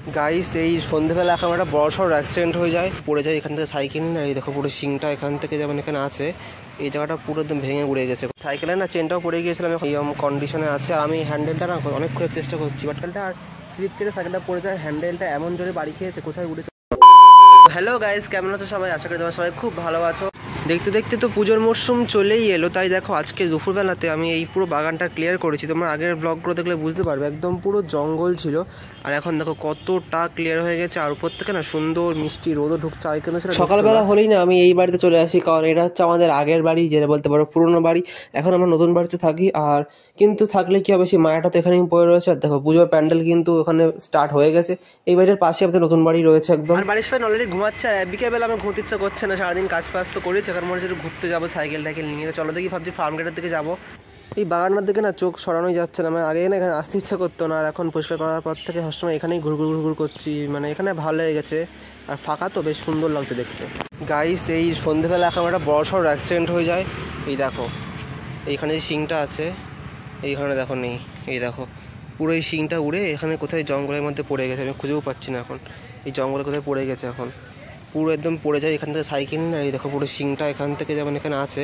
Guys এই সন্ধ্যেবেলা এখন একটা বড় সড় অ্যাক্সিডেন্ট হয়ে যায়, পড়ে যায় এখান থেকে সাইকেল না। এই দেখো পুরো শিংটা এখান থেকে যেমন এখানে আছে, এই জায়গাটা পুরো একদম ভেঙে উড়ে গেছে। সাইকেলের না চেনটাও পড়ে গিয়েছিলাম, এখন এই কন্ডিশনে আছে। আমি হ্যান্ডেলটা না অনেক খোঁজার চেষ্টা করছি, বাট আর স্লিপ কেটে সাইকেলটা পড়ে যায়, হ্যান্ডেলটা এমন জোরে বাড়ি খেয়েছে কোথায় উড়েছে। হ্যালো গাইস, কেমন আছো সবাই? আশা করি তোমরা সবাই খুব ভালো আছো। দেখতে দেখতে তো পুজোর মরশুম চলেই এলো, তাই দেখো আজকে দুপুরবেলাতে আমি এই পুরো বাগানটা ক্লিয়ার করেছি। তোমরা আগের ব্লগগুলো দেখলে বুঝতে পারবে, একদম পুরো জঙ্গল ছিল, আর এখন দেখো কতটা ক্লিয়ার হয়ে গেছে। আর উপর থেকে না সুন্দর মিষ্টি রোদও ঢুকছে। আর কিন্তু সকালবেলা হলেই না আমি এই বাড়িতে চলে আসি, কারণ এটা হচ্ছে আমাদের আগের বাড়ি, যেটা বলতে পারো পুরোনো বাড়ি। এখন আমরা নতুন বাড়িতে থাকি, আর কিন্তু থাকলে কি হবে, সেই মায়াটা তো এখানেই পড়ে রয়েছে। আর দেখো পুজোর প্যান্ডেল কিন্তু ওখানে স্টার্ট হয়ে গেছে। এই বাড়ির পাশে আমাদের নতুন বাড়ি রয়েছে একদম। আর বাড়ির সবাই অলরেডি ঘুমাচ্ছে, আর বিকেলবেলা আমার ঘুমতে ইচ্ছা করছে না, সারাদিন কাজ ফাজ তো করেছি। এখন মনে হচ্ছে ঘুরতে যাবো সাইকেল টাইকেল নিয়ে। চলো দেখি, ভাবছি ফার্ম গেটের দিকে যাবো। এই বাগানটার দিকে না চোখ সরানোই যাচ্ছে না, মানে আগে না এখানে আসতে ইচ্ছা করতো না, আর এখন পরিষ্কার করার পর থেকে সবসময় এখানেই ঘুরঘুর করছি। মানে এখানে ভালো লেগে গেছে, আর ফাঁকা তো বেশ সুন্দর লাগছে দেখতে। গাইস এই সন্ধ্যেবেলা এখন একটা বড় সড় অ্যাক্সিডেন্ট হয়ে যায়। এই দেখো এইখানে যে শিংটা আছে, এইখানে দেখো নেই, এই দেখো পুরো এই শিংটা উড়ে এখানে কোথায় জঙ্গলের মধ্যে পড়ে গেছে। আমি খুঁজেও পাচ্ছি না এখন এই জঙ্গলে কোথায় পড়ে গেছে। এখন পুরো একদম পড়ে যায় এখান থেকে সাইকেল না। এই দেখো পুরো শিংটা এখান থেকে যেমন এখানে আছে,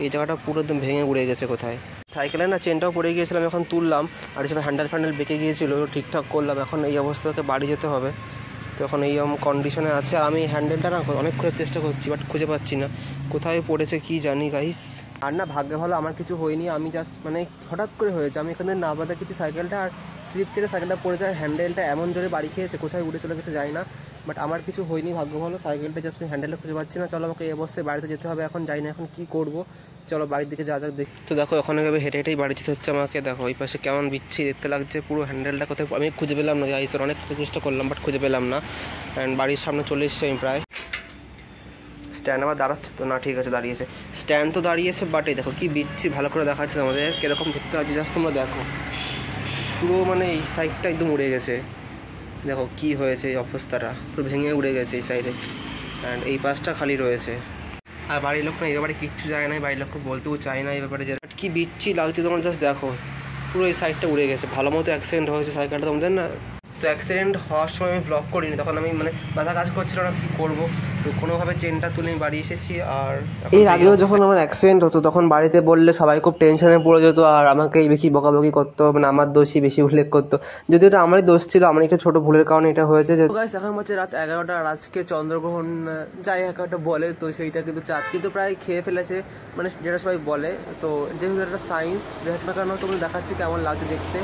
এই জায়গাটা পুরো একদম ভেঙে উড়ে গেছে কোথায়। সাইকেলের না চেনটাও পড়ে গিয়েছিলাম, এখন তুললাম, আর হিসেবে হ্যান্ডেল বেঁকে গিয়েছিলো, ঠিকঠাক করলাম। এখন এই অবস্থাকে বাড়ি যেতে হবে, তো এখন এই কন্ডিশনে আছে। আর আমি হ্যান্ডেলটা না অনেক খোঁজার চেষ্টা করছি, বাট খুঁজে পাচ্ছি না কোথায় পড়েছে, কি জানি গাইস। আর না ভাগ্যে ভালো আমার কিছু হয়নি, আমি জাস্ট মানে হঠাৎ করে হয়েছে, আমি এখানে না বাধা কিছু সাইকেলটা, আর স্লিপ কেটে সাইকেলটা পড়ে যায়, হ্যান্ডেলটা এমন জোরে বাড়ি খেয়েছে কোথায় উড়ে চলে গেছে জানি না, বাট আমার কিছু হয়নি ভাগ্য ভালো। সাইকেলটা জাস্ট আমি হ্যান্ডেলটা খুঁজে পাচ্ছি না। চলো আমাকে এই অবস্থায় বাড়িতে যেতে হবে, এখন যাই না এখন কী করবো। চলো বাড়ির দিকে যা যাক দেখি। তো দেখো ওখানে হেঁটে হেঁটেই বাড়ি যেতে হচ্ছে আমাকে। দেখো ওই পাশে কেমন বিচ্ছি দেখতে লাগছে, পুরো হ্যান্ডেলটা কোথায় আমি খুঁজে পেলাম না। যাই অনেক চেষ্টা করলাম, বাট খুঁজে পেলাম না। অ্যান্ড বাড়ির সামনে চলে এসেছি আমি প্রায়। স্ট্যান্ড আবার দাঁড়াচ্ছে তো না, ঠিক আছে দাঁড়িয়েছে, স্ট্যান্ড তো দাঁড়িয়েছে, বাট এই দেখো কী বিচ্ছি ভালো করে দেখাচ্ছে আমাদের কীরকম দেখতে লাগছে। জাস্ট তোমরা দেখো পুরো মানে এই সাইডটা একদম উড়ে গেছে। দেখো কি হয়েছে, এই অবস্থাটা পুরো ভেঙে উড়ে গেছে এই সাইডে, অ্যান্ড এই পাশটা খালি রয়েছে। আর বাড়ির লোক না এই ব্যাপারে কিচ্ছু যায় না, বাড়ির লোককে বলতেও চায় না এই ব্যাপারে, যে কী বিচ্ছি লাগছে তোমার। জাস্ট দেখো পুরো এই সাইডটা উড়ে গেছে, ভালো মতো অ্যাক্সিডেন্ট হয়েছে সাইকেলটা তোমাদের না। তো অ্যাক্সিডেন্ট হওয়ার সময় আমি ব্লগ করিনি, তখন আমি মানে মাথা কাজ করছিল না কী করবো, তো কোনোভাবে চেনটা তুলে আমি বাড়ি এসেছি। আর এর আগেও যখন আমার অ্যাক্সিডেন্ট হতো তখন বাড়িতে বললে সবাই খুব টেনশনে পড়ে যেত, আর আমাকেই বেশি বকাবকি করতো, মানে আমার দোষই বেশি উল্লেখ করতো, যদিও এটা আমারই দোষ ছিল, আমার একটা ছোটো ভুলের কারণে এটা হয়েছে। যে এখন হচ্ছে রাত 11টা, আর আজকে চন্দ্রগ্রহণ যাই একটা বলে, তো সেইটা কিন্তু চাঁদ কিন্তু প্রায় খেয়ে ফেলেছে, মানে যেটা সবাই বলে। তো যেহেতু একটা সায়েন্স যেহেতু না কেন তোমরা দেখাচ্ছি কেমন লাগছে দেখতে।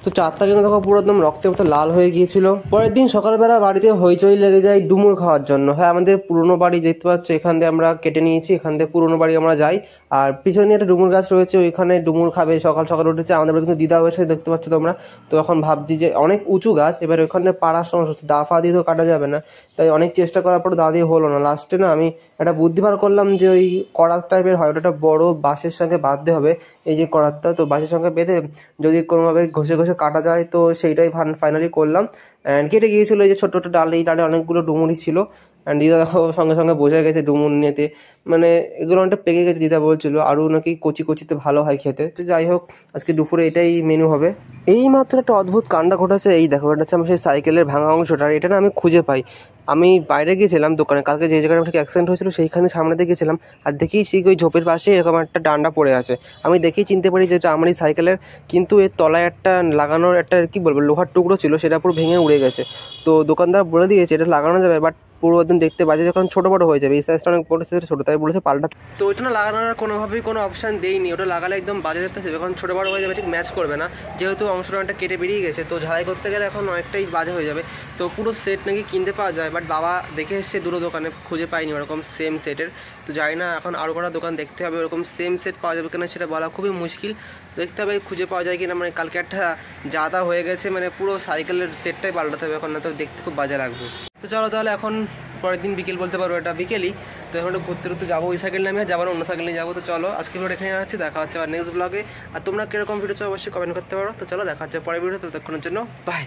তো চারটা কিন্তু দেখো পুরো একদম রক্তের মতো লাল হয়ে গিয়েছিল। পরের দিন সকালবেলা বাড়িতে হইচই লেগে যায় ডুমুর খাওয়ার জন্য। হ্যাঁ আমাদের পুরনো বাড়ি দেখতে পাচ্ছ, এখান দিয়ে আমরা কেটে নিয়েছি, এখান দিয়ে পুরনো বাড়ি আমরা যাই, আর পিছনে একটা ডুমুর গাছ রয়েছে, ওইখানে ডুমুর খাবে। সকাল সকাল উঠেছে, আমাদের বাড়ি কিন্তু দিদা হয়েছে দেখতে পাচ্ছ তোমরা। তো এখন ভাবছি যে অনেক উঁচু গাছ, এবার ওইখানে পাড়ার সমস্যা হচ্ছে, দা ফা দিয়ে তো কাটা যাবে না, তাই অনেক চেষ্টা করার পর দা দিয়ে হলো না। লাস্টে না আমি একটা বুদ্ধি বার করলাম, যে ওই করাত টাইপের হয়, ওটা বড় বাঁশের সঙ্গে বাঁধতে হবে, এই যে করাতটা, তো বাঁশের সঙ্গে বেঁধে যদি কোনোভাবে ঘষে ঘষে কাটা যায়, তো সেইটাই ফাইনালি করলাম। অ্যান্ড কেটে গিয়েছিলো এই যে ছোটো ছোটো ডালে, এই ডালে অনেকগুলো ডুমুরই ছিল। অ্যান্ড দিদা দেখো সঙ্গে সঙ্গে বোঝা গেছে ডুমুর নিয়েতে, মানে এগুলো অনেকটা পেকে গেছে। দিদা বলছিল আরও নাকি কচি কচিতে ভালো হয় খেতে। তো যাই হোক আজকে দুপুরে এটাই মেনু হবে। এই মাত্র একটা অদ্ভুত কাণ্ড ঘটেছে, এই দেখো এটা হচ্ছে আমার সেই সাইকেলের ভাঙা অংশটা, এটা না আমি খুঁজে পাই। আমি বাইরে গিয়েছিলাম দোকানে, কালকে যে জায়গায় আমার অ্যাক্সিডেন্ট হয়েছিল সেইখানে সামনে দিয়ে গেছিলাম, আর দেখি ঠিক ওই ঝোপের পাশে এরকম একটা ডান্ডা পড়ে আছে। আমি দেখেই চিনতে পারি যে এটা আমারই সাইকেলের, কিন্তু এর তলায় একটা লাগানোর একটা কী বলবো লোহার টুকরো ছিল, সেটা পুরো ভেঙে উড়ে গেছে। তো দোকানদার বলে দিয়েছে এটা লাগানো যাবে, বাট পুরো একদম দেখতে বাজে, যখন ছোটো বড়ো হয়ে যাবে, এই সাইজটা অনেক বড় সাইজটা ছোটো, তাই বলেছে পাল্টা। তো ওইটা না লাগানোর কোনোভাবেই কোনো অপশান দেয়নি, ওটা লাগালে একদম বাজে দেখতে যাবে, যখন ছোটো বড়ো হয়ে যাবে ঠিক ম্যাচ করবে না, যেহেতু অংশটা অনেকটা কেটে বেরিয়ে গেছে, তো ঝালাই করতে গেলে এখন অনেকটাই বাজে হয়ে যাবে। তো পুরো সেট নাকি কিনতে পাওয়া যায়, বাট বাবা দেখে এসছে দুটো দোকানে, খুঁজে পাইনি ওরকম সেম সেটের। তো জানি না এখন আরও কটা দোকান দেখতে হবে ওরকম সেম সেট পাওয়া যাবে কিনা, সেটা বলা খুবই মুশকিল। দেখতে হবে খুঁজে পাওয়া যায় কিনা, মানে কালকে একটা জাদা হয়ে গেছে, মানে পুরো সাইকেলের সেটটাই পাল্টাতে হবে এখন, না তো দেখতে খুব বাজে লাগবে। তো চলো তাহলে এখন পরের দিন বিকেল বলতে পারবো, এটা বিকেলই, তো এখন ঘুরতে ঘুরতে যাবো ওই সাইকেল নামে, যাবার অন্য সাইকেল নিয়ে যাবো। তো চলো আজকে ভিডিও এখানে আসছি, দেখা হচ্ছে আবার নেক্সট ব্লগে। আর তোমরা কীরকম ভিডিও চাও অবশ্যই কমেন্ট করতে পারো। তো চলো দেখা হচ্ছে পরের ভিডিও, ততক্ষণের জন্য বাই।